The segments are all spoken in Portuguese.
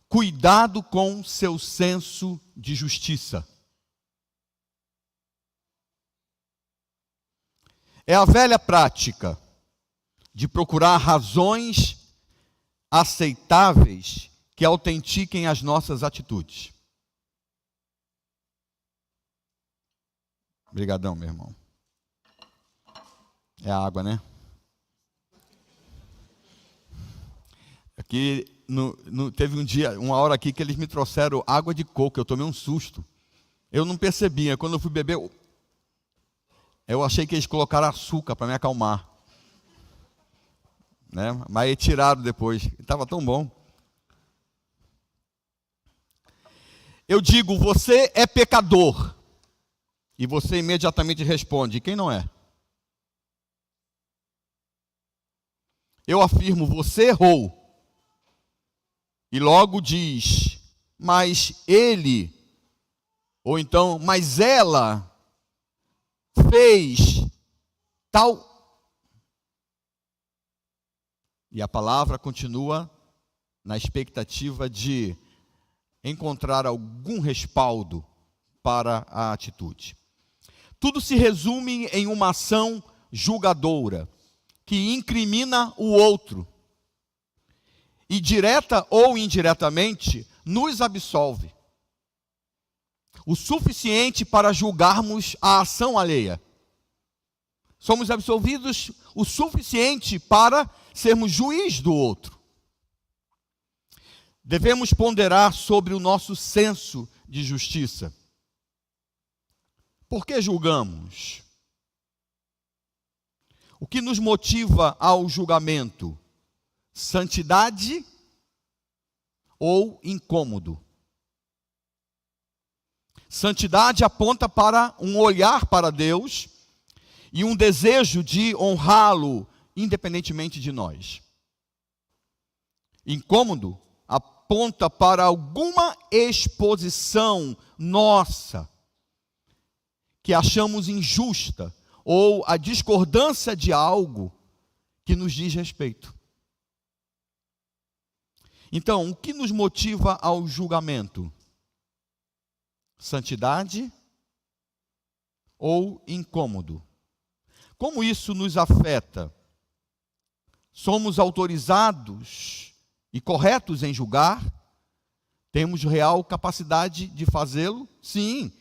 Cuidado com seu senso de justiça. É a velha prática de procurar razões aceitáveis que autentiquem as nossas atitudes. Obrigadão, meu irmão. É a água, né? Aqui, teve um dia, uma hora aqui que eles me trouxeram água de coco, eu tomei um susto. Eu não percebia, quando eu fui beber, eu achei que eles colocaram açúcar para me acalmar. Né? Mas tiraram depois, estava tão bom. Eu digo, você é pecador. E você imediatamente responde, quem não é? Eu afirmo, você errou. E logo diz, mas ele, ou então, mas ela fez tal. E a palavra continua na expectativa de encontrar algum respaldo para a atitude. Tudo se resume em uma ação julgadora, que incrimina o outro. E direta ou indiretamente, nos absolve. O suficiente para julgarmos a ação alheia. Somos absolvidos o suficiente para sermos juiz do outro. Devemos ponderar sobre o nosso senso de justiça. Por que julgamos? O que nos motiva ao julgamento? Santidade ou incômodo? Santidade aponta para um olhar para Deus e um desejo de honrá-lo, independentemente de nós. Incômodo aponta para alguma exposição nossa que achamos injusta ou a discordância de algo que nos diz respeito. Então, o que nos motiva ao julgamento? Santidade ou incômodo? Como isso nos afeta? Somos autorizados e corretos em julgar? Temos real capacidade de fazê-lo? Sim.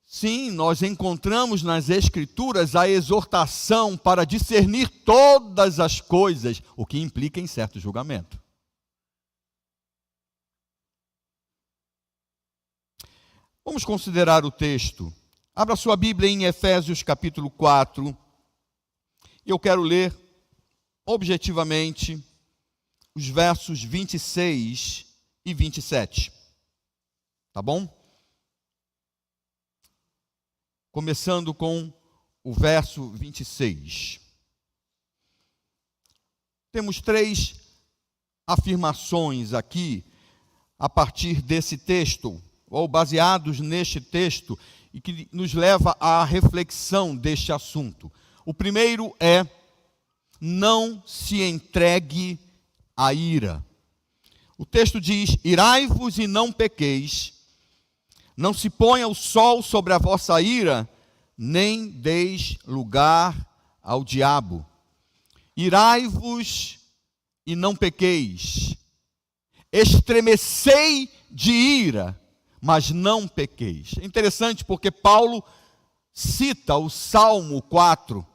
Sim, nós encontramos nas Escrituras a exortação para discernir todas as coisas, o que implica em certo julgamento. Vamos considerar o texto. Abra sua Bíblia em Efésios capítulo 4. Eu quero ler objetivamente os versos 26 e 27. Tá bom? Começando com o verso 26. Temos 3 afirmações aqui a partir desse texto, ou baseados neste texto, e que nos leva à reflexão deste assunto. O primeiro é: não se entregue à ira. O texto diz: irai-vos e não pequeis, não se ponha o sol sobre a vossa ira, nem deis lugar ao diabo. Irai-vos e não pequeis, estremecei de ira, mas não pequeis. É interessante porque Paulo cita o Salmo 4.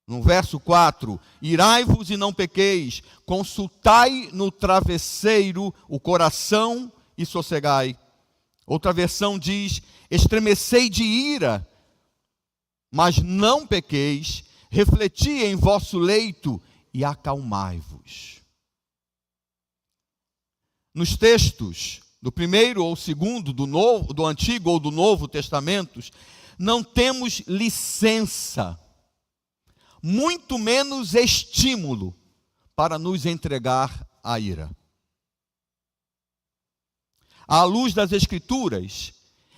No verso 4, irai-vos e não pequeis, consultai no travesseiro o coração e sossegai. Outra versão diz, estremecei de ira, mas não pequeis, refleti em vosso leito e acalmai-vos. Nos textos do primeiro ou segundo, do Antigo ou do Novo Testamentos, não temos licença, muito menos estímulo para nos entregar à ira. À luz das Escrituras,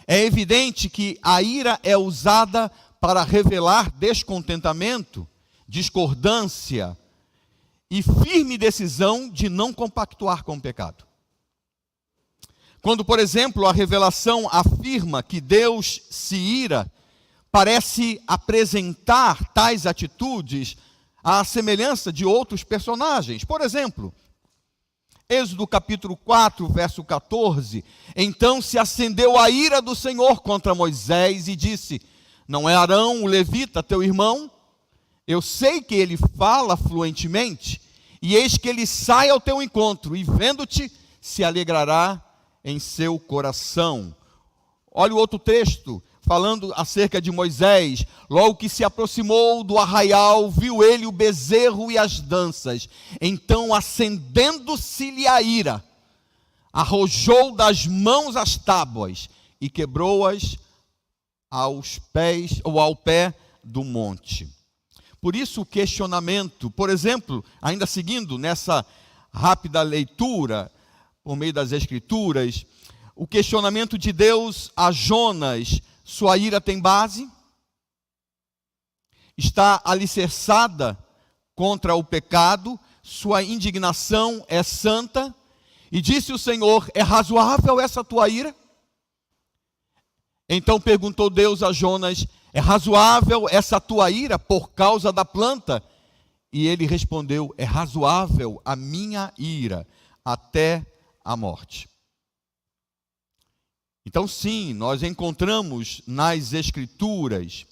é evidente que a ira é usada para revelar descontentamento, discordância e firme decisão de não compactuar com o pecado. Quando, por exemplo, a revelação afirma que Deus se ira, parece apresentar tais atitudes à semelhança de outros personagens. Por exemplo, Êxodo capítulo 4, verso 14. Então se acendeu a ira do Senhor contra Moisés e disse: não é Arão, o levita, teu irmão? Eu sei que ele fala fluentemente, e eis que ele sai ao teu encontro, e vendo-te, se alegrará em seu coração. Olha o outro texto, falando acerca de Moisés. Logo que se aproximou do arraial, viu ele o bezerro e as danças. Então, acendendo-se-lhe a ira, arrojou das mãos as tábuas e quebrou-as aos pés, ou ao pé do monte. Por isso o questionamento, por exemplo, ainda seguindo nessa rápida leitura, por meio das Escrituras, o questionamento de Deus a Jonas: sua ira tem base? Está alicerçada contra o pecado? Sua indignação é santa? E disse o Senhor: é razoável essa tua ira? Então perguntou Deus a Jonas: é razoável essa tua ira por causa da planta? E ele respondeu: é razoável a minha ira até a morte. Então sim, nós encontramos nas Escrituras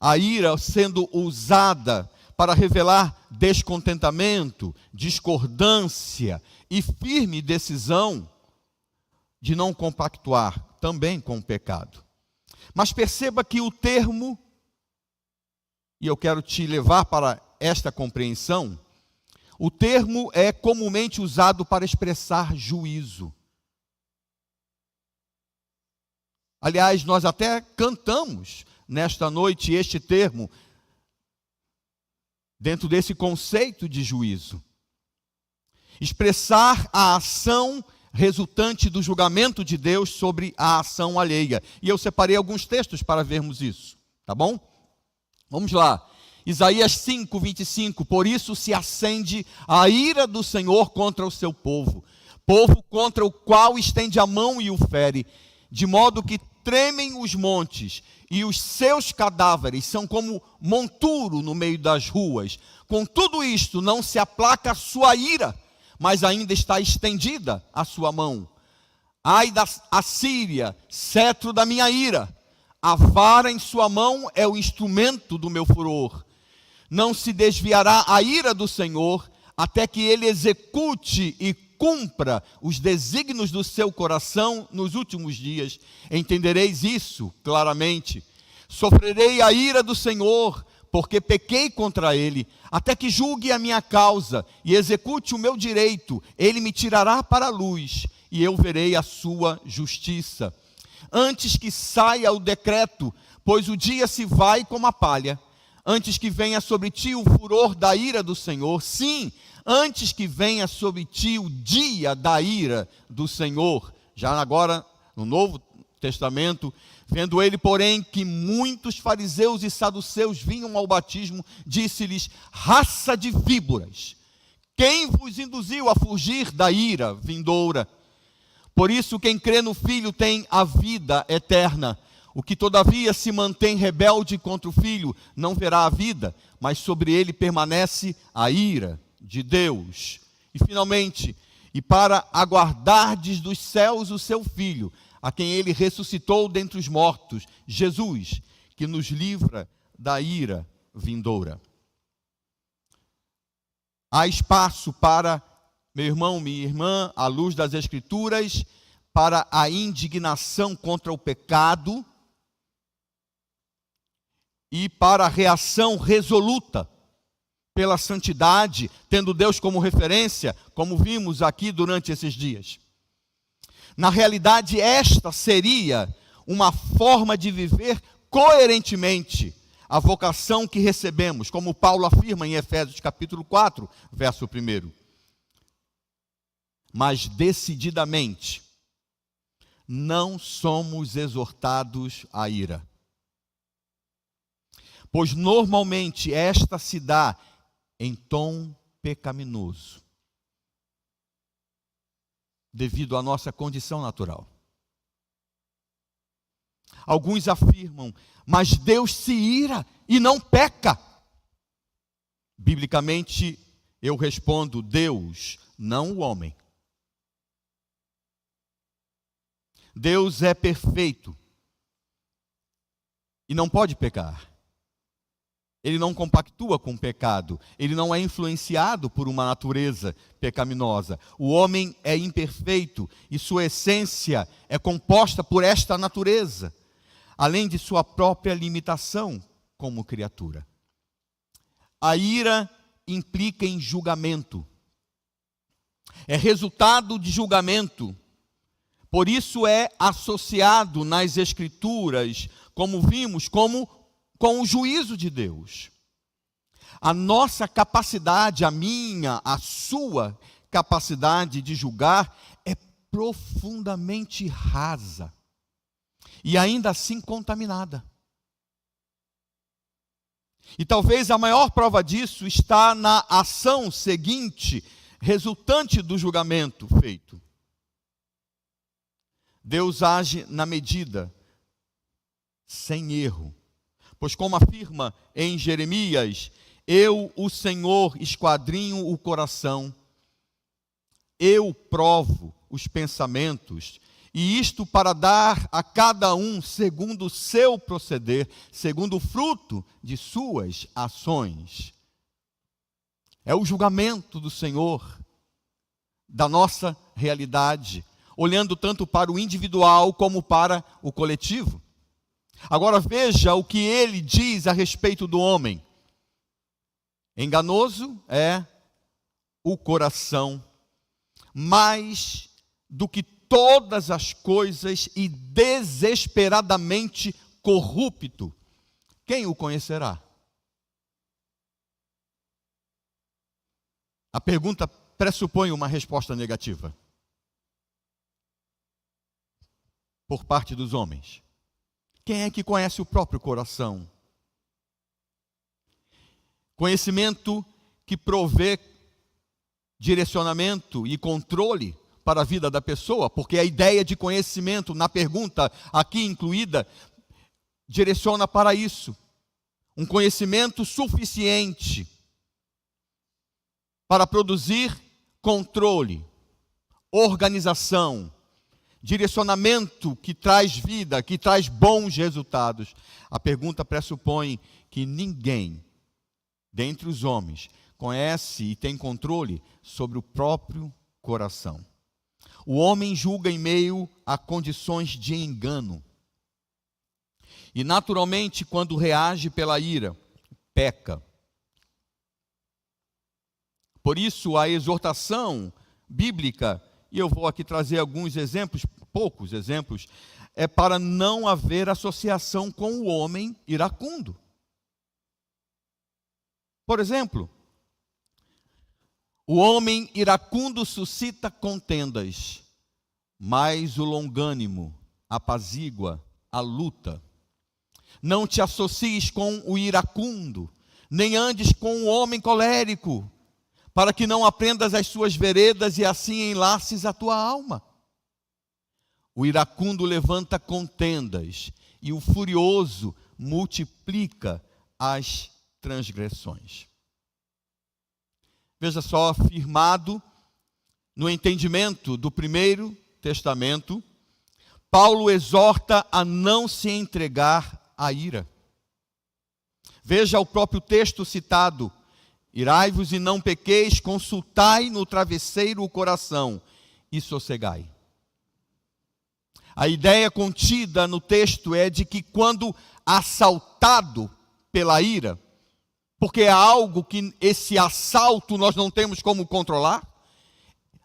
a ira sendo usada para revelar descontentamento, discordância e firme decisão de não compactuar também com o pecado. Mas perceba que o termo, e eu quero te levar para esta compreensão, o termo é comumente usado para expressar juízo. Aliás, nós até cantamos nesta noite este termo, dentro desse conceito de juízo. Expressar a ação resultante do julgamento de Deus sobre a ação alheia. E eu separei alguns textos para vermos isso, tá bom? Vamos lá. Isaías 5, 25. Por isso se acende a ira do Senhor contra o seu povo, povo contra o qual estende a mão e o fere, de modo que tremem os montes, e os seus cadáveres são como monturo no meio das ruas. Com tudo isto não se aplaca a sua ira, mas ainda está estendida a sua mão. Ai da Assíria, cetro da minha ira, a vara em sua mão é o instrumento do meu furor. Não se desviará a ira do Senhor, até que ele execute e cumpra os desígnios do seu coração nos últimos dias. Entendereis isso claramente. Sofrerei a ira do Senhor, porque pequei contra ele, até que julgue a minha causa e execute o meu direito. Ele me tirará para a luz, e eu verei a sua justiça. Antes que saia o decreto, pois o dia se vai como a palha, antes que venha sobre ti o furor da ira do Senhor, sim, antes que venha sobre ti o dia da ira do Senhor. Já agora, no Novo Testamento, vendo ele, porém, que muitos fariseus e saduceus vinham ao batismo, disse-lhes: raça de víboras, quem vos induziu a fugir da ira vindoura? Por isso, quem crê no Filho tem a vida eterna. O que todavia se mantém rebelde contra o Filho não verá a vida, mas sobre ele permanece a ira de Deus. E finalmente, e para aguardardes dos céus o seu Filho, a quem ele ressuscitou dentre os mortos, Jesus, que nos livra da ira vindoura. Há espaço para, meu irmão, minha irmã, à luz das Escrituras, para a indignação contra o pecado e para a reação resoluta pela santidade, tendo Deus como referência, como vimos aqui durante esses dias. Na realidade, esta seria uma forma de viver coerentemente a vocação que recebemos, como Paulo afirma em Efésios capítulo 4, verso 1. Mas decididamente, não somos exortados à ira, pois normalmente esta se dá em tom pecaminoso, devido à nossa condição natural. Alguns afirmam, mas Deus se ira e não peca. Biblicamente, eu respondo, Deus, não o homem. Deus é perfeito e não pode pecar. Ele não compactua com o pecado, ele não é influenciado por uma natureza pecaminosa. O homem é imperfeito e sua essência é composta por esta natureza, além de sua própria limitação como criatura. A ira implica em julgamento, é resultado de julgamento, por isso é associado nas Escrituras, como vimos, com o juízo de Deus. A nossa capacidade, a minha, a sua capacidade de julgar é profundamente rasa e ainda assim contaminada. E talvez a maior prova disso está na ação seguinte, resultante do julgamento feito. Deus age na medida, sem erro. Pois como afirma em Jeremias, eu, o Senhor, esquadrinho o coração, eu provo os pensamentos, e isto para dar a cada um segundo o seu proceder, segundo o fruto de suas ações. É o julgamento do Senhor, da nossa realidade, olhando tanto para o individual como para o coletivo. Agora veja o que ele diz a respeito do homem. Enganoso é o coração, mais do que todas as coisas, e desesperadamente corrupto. Quem o conhecerá? A pergunta pressupõe uma resposta negativa por parte dos homens. Quem é que conhece o próprio coração? Conhecimento que provê direcionamento e controle para a vida da pessoa, porque a ideia de conhecimento na pergunta aqui incluída direciona para isso. Um conhecimento suficiente para produzir controle, organização, direcionamento que traz vida, que traz bons resultados. A pergunta pressupõe que ninguém, dentre os homens, conhece e tem controle sobre o próprio coração. O homem julga em meio a condições de engano. E naturalmente, quando reage pela ira, peca. Por isso, a exortação bíblica, e eu vou aqui trazer alguns exemplos, poucos exemplos, é para não haver associação com o homem iracundo. Por exemplo, o homem iracundo suscita contendas, mas o longânimo apazigua a luta. Não te associes com o iracundo, nem andes com o homem colérico, para que não aprendas as suas veredas e assim enlaces a tua alma. O iracundo levanta contendas e o furioso multiplica as transgressões. Veja só, firmado no entendimento do Primeiro Testamento, Paulo exorta a não se entregar à ira. Veja o próprio texto citado: irai-vos e não pequeis, consultai no travesseiro o coração e sossegai. A ideia contida no texto é de que quando assaltado pela ira, porque é algo que esse assalto nós não temos como controlar,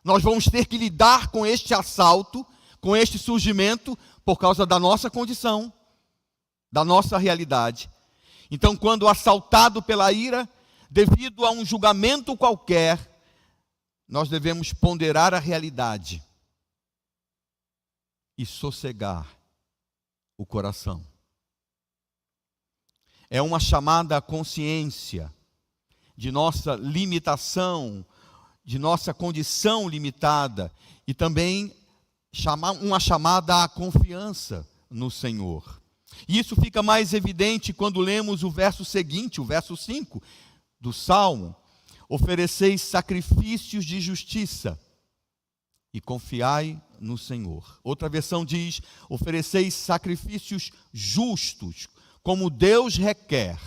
nós vamos ter que lidar com este assalto, com este surgimento, por causa da nossa condição, da nossa realidade. Então, quando assaltado pela ira, devido a um julgamento qualquer, nós devemos ponderar a realidade e sossegar o coração. É uma chamada à consciência de nossa limitação, de nossa condição limitada, e também uma chamada à confiança no Senhor. E isso fica mais evidente quando lemos o verso seguinte, o verso 5 do Salmo: ofereceis sacrifícios de justiça e confiai no Senhor. Outra versão diz: ofereceis sacrifícios justos, como Deus requer,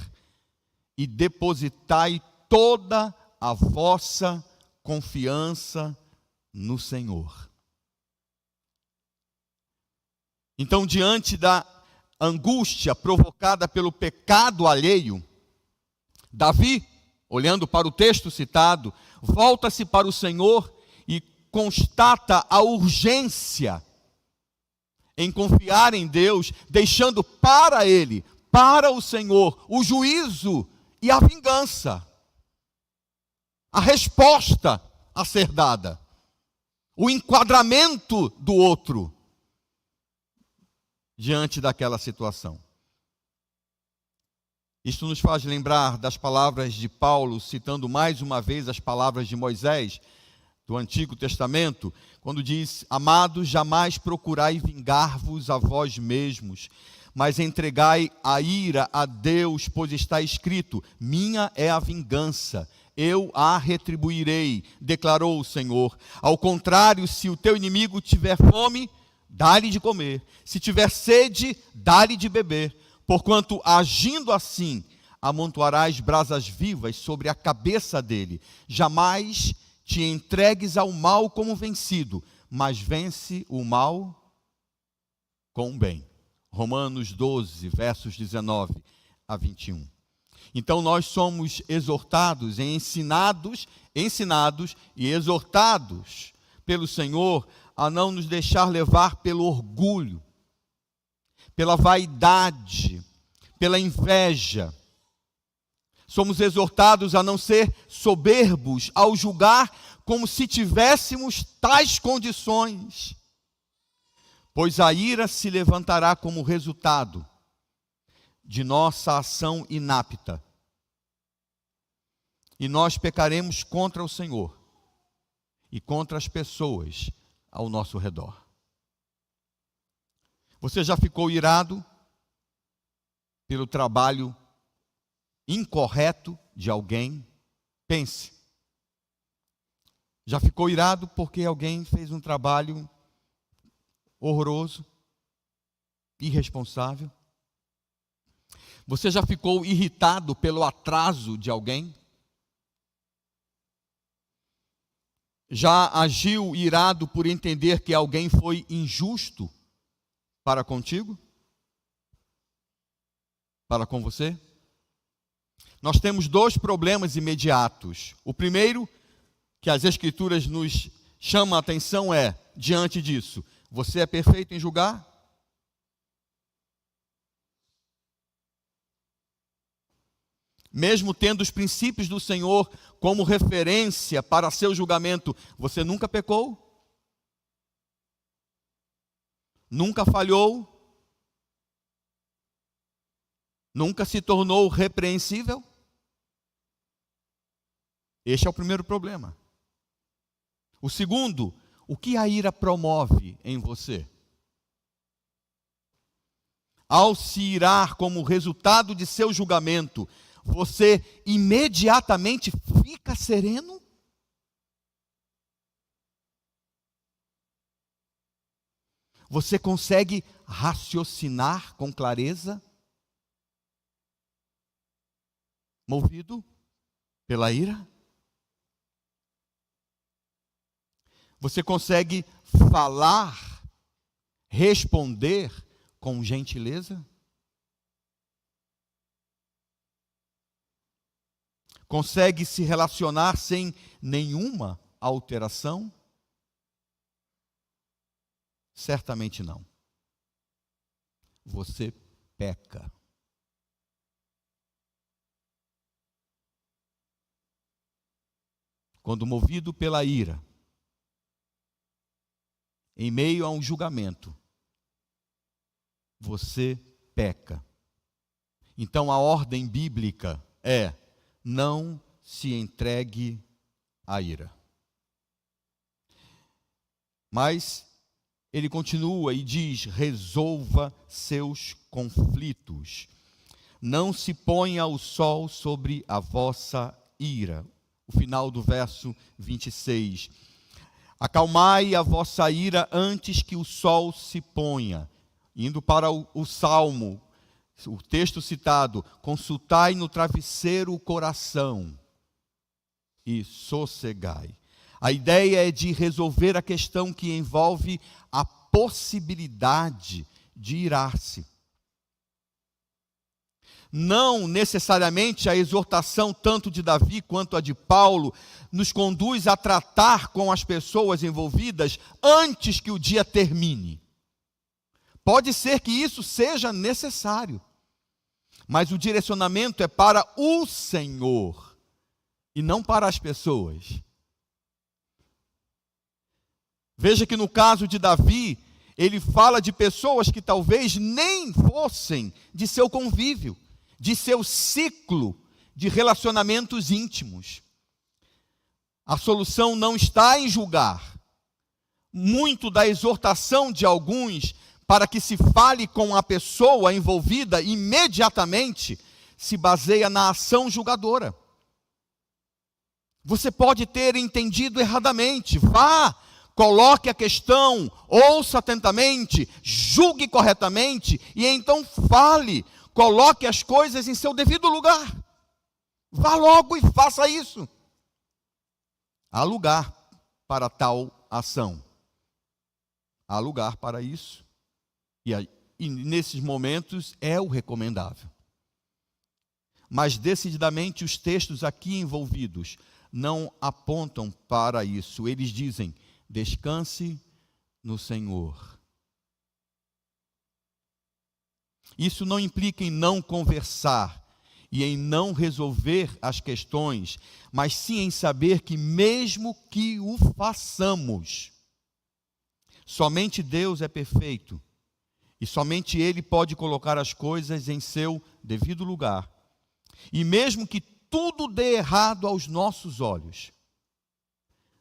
e depositai toda a vossa confiança no Senhor. Então, diante da angústia provocada pelo pecado alheio, Davi, olhando para o texto citado, volta-se para o Senhor e constata a urgência em confiar em Deus, deixando para Ele, para o Senhor, o juízo e a vingança, a resposta a ser dada, o enquadramento do outro diante daquela situação. Isto nos faz lembrar das palavras de Paulo, citando mais uma vez as palavras de Moisés, do Antigo Testamento, quando diz: amados, jamais procurai vingar-vos a vós mesmos, mas entregai a ira a Deus, pois está escrito: minha é a vingança, eu a retribuirei, declarou o Senhor. Ao contrário, se o teu inimigo tiver fome, dá-lhe de comer, se tiver sede, dá-lhe de beber, porquanto agindo assim, amontoarás brasas vivas sobre a cabeça dele. Jamais te entregues ao mal como vencido, mas vence o mal com o bem. Romanos 12, versos 19 a 21. Então nós somos exortados, ensinados e exortados pelo Senhor a não nos deixar levar pelo orgulho, pela vaidade, pela inveja. Somos exortados a não ser soberbos ao julgar como se tivéssemos tais condições, pois a ira se levantará como resultado de nossa ação inapta, e nós pecaremos contra o Senhor e contra as pessoas ao nosso redor. Você já ficou irado pelo trabalho incorreto de alguém? Pense. Já ficou irado porque alguém fez um trabalho horroroso, irresponsável? Você já ficou irritado pelo atraso de alguém? Já agiu irado por entender que alguém foi injusto para contigo? Para com você? Nós temos dois problemas imediatos. O primeiro, que as Escrituras nos chamam a atenção, é, diante disso: você é perfeito em julgar? Mesmo tendo os princípios do Senhor como referência para seu julgamento, você nunca pecou? Nunca falhou? Nunca se tornou repreensível? Este é o primeiro problema. O segundo, o que a ira promove em você? Ao se irar como resultado de seu julgamento, você imediatamente fica sereno? Você consegue raciocinar com clareza? Movido pela ira? Você consegue falar, responder com gentileza? Consegue se relacionar sem nenhuma alteração? Certamente não. Você peca. Quando movido pela ira, em meio a um julgamento, você peca. Então a ordem bíblica é: não se entregue à ira. Mas ele continua e diz: resolva seus conflitos. Não se ponha o sol sobre a vossa ira. O final do verso 26. Acalmai a vossa ira antes que o sol se ponha. Indo para o Salmo, o texto citado: consultai no travesseiro o coração e sossegai. A ideia é de resolver a questão que envolve a possibilidade de irar-se. Não necessariamente a exortação tanto de Davi quanto a de Paulo nos conduz a tratar com as pessoas envolvidas antes que o dia termine. Pode ser que isso seja necessário, mas o direcionamento é para o Senhor e não para as pessoas. Veja que no caso de Davi, ele fala de pessoas que talvez nem fossem de seu convívio, de seu ciclo de relacionamentos íntimos. A solução não está em julgar. Muito da exortação de alguns para que se fale com a pessoa envolvida imediatamente se baseia na ação julgadora. Você pode ter entendido erradamente. Vá, coloque a questão, ouça atentamente, julgue corretamente e então fale. Coloque as coisas em seu devido lugar. Vá logo e faça isso. Há lugar para tal ação. Há lugar para isso. E nesses momentos é o recomendável. Mas decididamente os textos aqui envolvidos não apontam para isso. Eles dizem: descanse no Senhor. Isso não implica em não conversar e em não resolver as questões, mas sim em saber que mesmo que o façamos, somente Deus é perfeito e somente Ele pode colocar as coisas em seu devido lugar. E mesmo que tudo dê errado aos nossos olhos,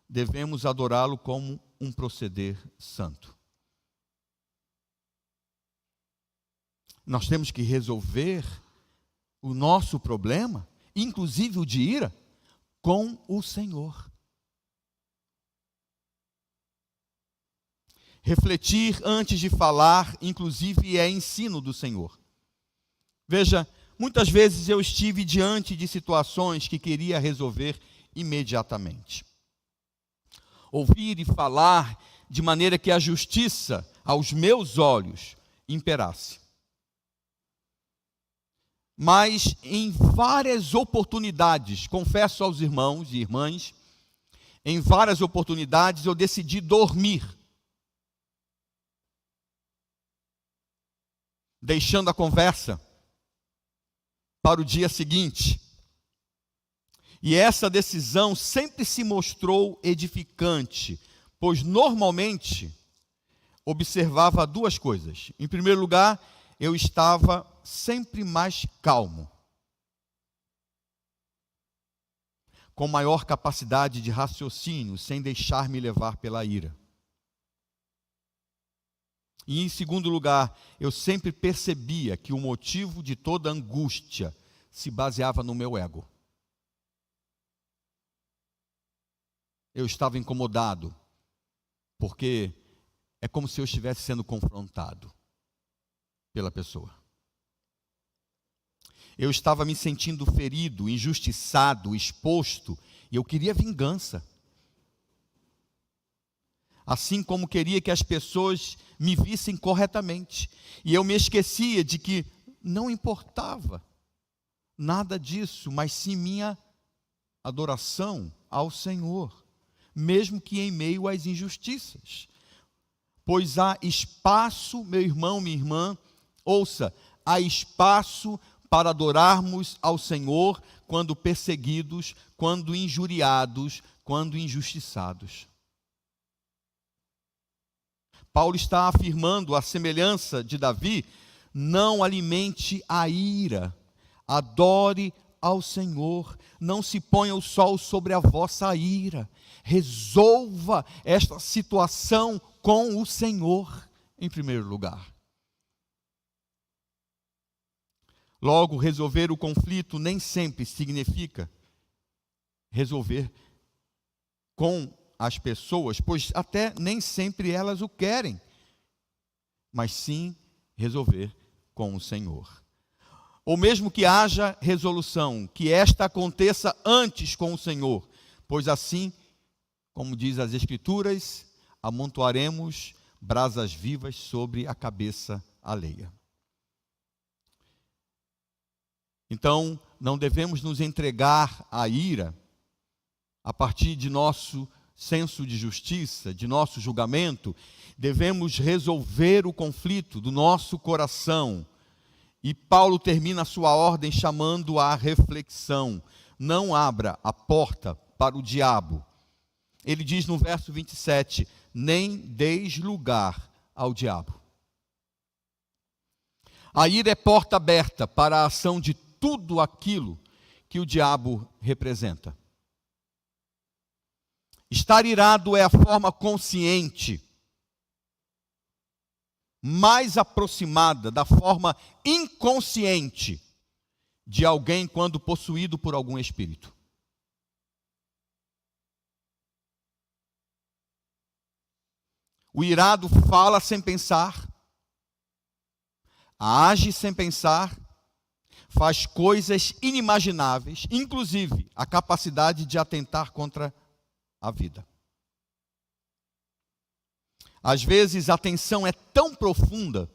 devemos adorá-lo como um proceder santo. Nós temos que resolver o nosso problema, inclusive o de ira, com o Senhor. Refletir antes de falar, inclusive, é ensino do Senhor. Veja, muitas vezes eu estive diante de situações que queria resolver imediatamente. Ouvir e falar de maneira que a justiça, aos meus olhos, imperasse. Mas em várias oportunidades, confesso aos irmãos e irmãs, em várias oportunidades eu decidi dormir, deixando a conversa para o dia seguinte. E essa decisão sempre se mostrou edificante, pois normalmente observava duas coisas. Em primeiro lugar, eu estava sempre mais calmo, com maior capacidade de raciocínio, sem deixar-me levar pela ira. E em segundo lugar, eu sempre percebia que o motivo de toda angústia se baseava no meu ego. Eu estava incomodado, porque é como se eu estivesse sendo confrontado pela pessoa. Eu estava me sentindo ferido, injustiçado, exposto, e eu queria vingança. Assim como queria que as pessoas me vissem corretamente. E eu me esquecia de que não importava nada disso, mas sim minha adoração ao Senhor, mesmo que em meio às injustiças. Pois há espaço, meu irmão, minha irmã, ouça, há espaço para adorarmos ao Senhor quando perseguidos, quando injuriados, quando injustiçados. Paulo está afirmando, a semelhança de Davi, não alimente a ira, adore ao Senhor, não se ponha o sol sobre a vossa ira. Resolva esta situação com o Senhor, em primeiro lugar. Logo, resolver o conflito nem sempre significa resolver com as pessoas, pois até nem sempre elas o querem, mas sim resolver com o Senhor. Ou mesmo que haja resolução, que esta aconteça antes com o Senhor, pois assim, como diz as Escrituras, amontoaremos brasas vivas sobre a cabeça alheia. Então, não devemos nos entregar à ira a partir de nosso senso de justiça, de nosso julgamento. Devemos resolver o conflito do nosso coração. E Paulo termina a sua ordem chamando à reflexão. Não abra a porta para o diabo. Ele diz no verso 27, nem deis lugar ao diabo. A ira é porta aberta para a ação de tudo aquilo que o diabo representa. Estar irado é a forma consciente, mais aproximada da forma inconsciente de alguém quando possuído por algum espírito. O irado fala sem pensar, age sem pensar, faz coisas inimagináveis, inclusive a capacidade de atentar contra a vida. Às vezes a tensão é tão profunda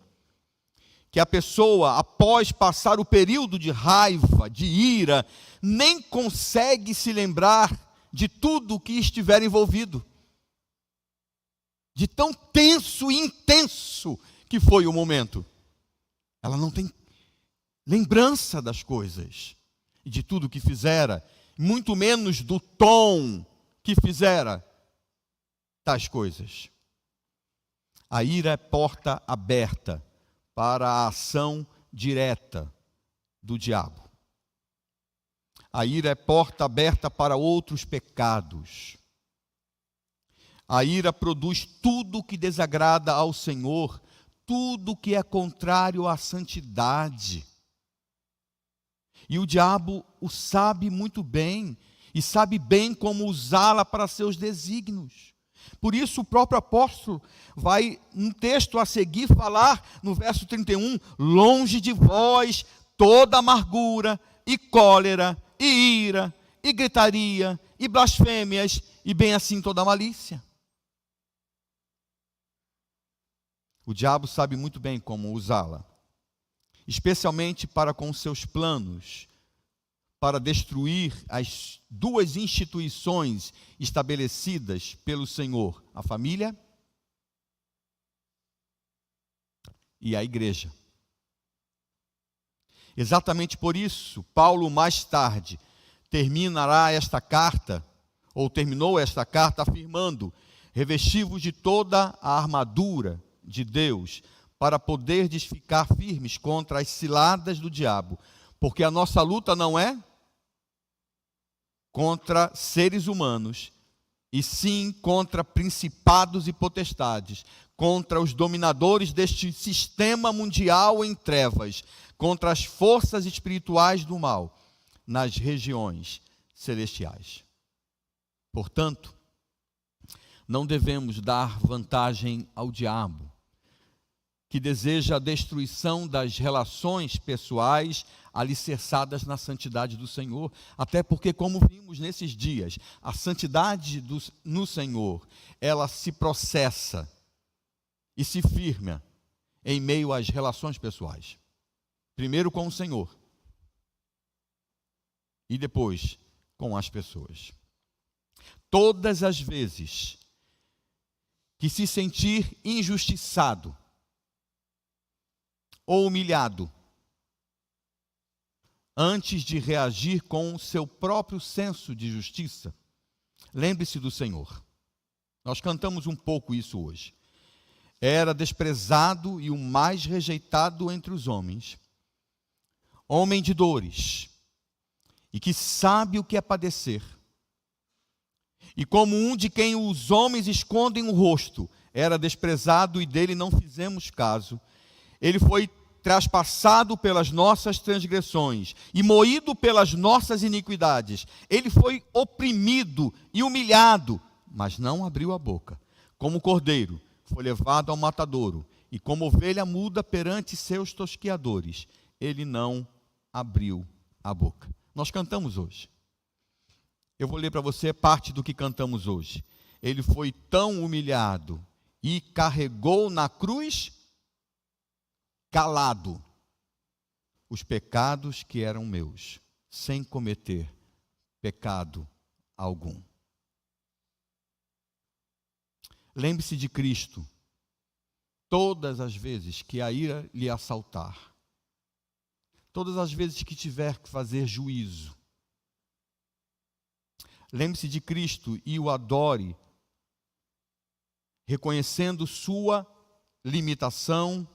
que a pessoa, após passar o período de raiva, de ira, nem consegue se lembrar de tudo que estiver envolvido. De tão tenso e intenso que foi o momento. Ela não tem lembrança das coisas e de tudo que fizera, muito menos do tom que fizera tais coisas. A ira é porta aberta para a ação direta do diabo. A ira é porta aberta para outros pecados. A ira produz tudo que desagrada ao Senhor, tudo que é contrário à santidade. E o diabo o sabe muito bem, e sabe bem como usá-la para seus desígnios. Por isso o próprio apóstolo vai, no texto a seguir, falar no verso 31, longe de vós toda amargura, e cólera, e ira, e gritaria, e blasfêmias, e bem assim toda malícia. O diabo sabe muito bem como usá-la, especialmente para com seus planos, para destruir as duas instituições estabelecidas pelo Senhor, a família e a igreja. Exatamente por isso, Paulo mais tarde terminará esta carta, ou terminou esta carta afirmando, revesti-vos de toda a armadura de Deus, para poderdes ficar firmes contra as ciladas do diabo, porque a nossa luta não é contra seres humanos, e sim contra principados e potestades, contra os dominadores deste sistema mundial em trevas, contra as forças espirituais do mal, nas regiões celestiais. Portanto, não devemos dar vantagem ao diabo, que deseja a destruição das relações pessoais alicerçadas na santidade do Senhor, até porque, como vimos nesses dias, a santidade no Senhor, ela se processa e se firma em meio às relações pessoais. Primeiro com o Senhor e depois com as pessoas. Todas as vezes que se sentir injustiçado ou humilhado, antes de reagir com o seu próprio senso de justiça, lembre-se do Senhor. Nós cantamos um pouco isso hoje. Era desprezado e o mais rejeitado entre os homens, homem de dores, e que sabe o que é padecer. E como um de quem os homens escondem o rosto, era desprezado e dele não fizemos caso, ele foi traspassado pelas nossas transgressões e moído pelas nossas iniquidades. Ele foi oprimido e humilhado, mas não abriu a boca. Como cordeiro, foi levado ao matadouro, e como ovelha muda perante seus tosqueadores, ele não abriu a boca. Nós cantamos hoje. Eu vou ler para você parte do que cantamos hoje. Ele foi tão humilhado e carregou na cruz, calado, os pecados que eram meus, sem cometer pecado algum. Lembre-se de Cristo todas as vezes que a ira lhe assaltar, todas as vezes que tiver que fazer juízo. Lembre-se de Cristo e o adore, reconhecendo sua limitação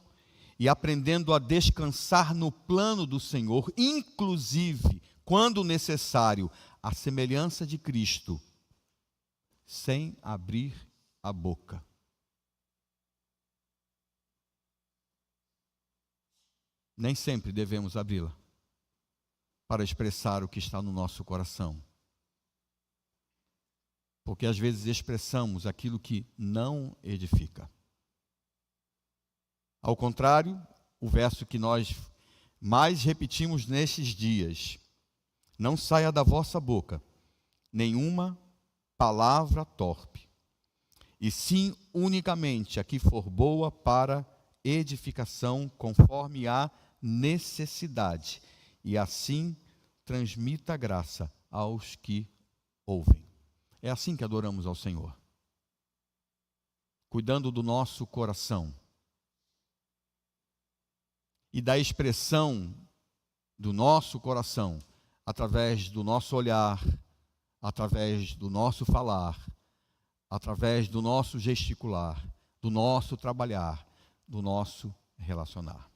e aprendendo a descansar no plano do Senhor, inclusive, quando necessário, a semelhança de Cristo, sem abrir a boca. Nem sempre devemos abri-la para expressar o que está no nosso coração. Porque às vezes expressamos aquilo que não edifica. Ao contrário, o verso que nós mais repetimos nestes dias: não saia da vossa boca nenhuma palavra torpe, e sim unicamente a que for boa para edificação, conforme a necessidade, e assim transmita graça aos que ouvem. É assim que adoramos ao Senhor, cuidando do nosso coração e da expressão do nosso coração, através do nosso olhar, através do nosso falar, através do nosso gesticular, do nosso trabalhar, do nosso relacionar.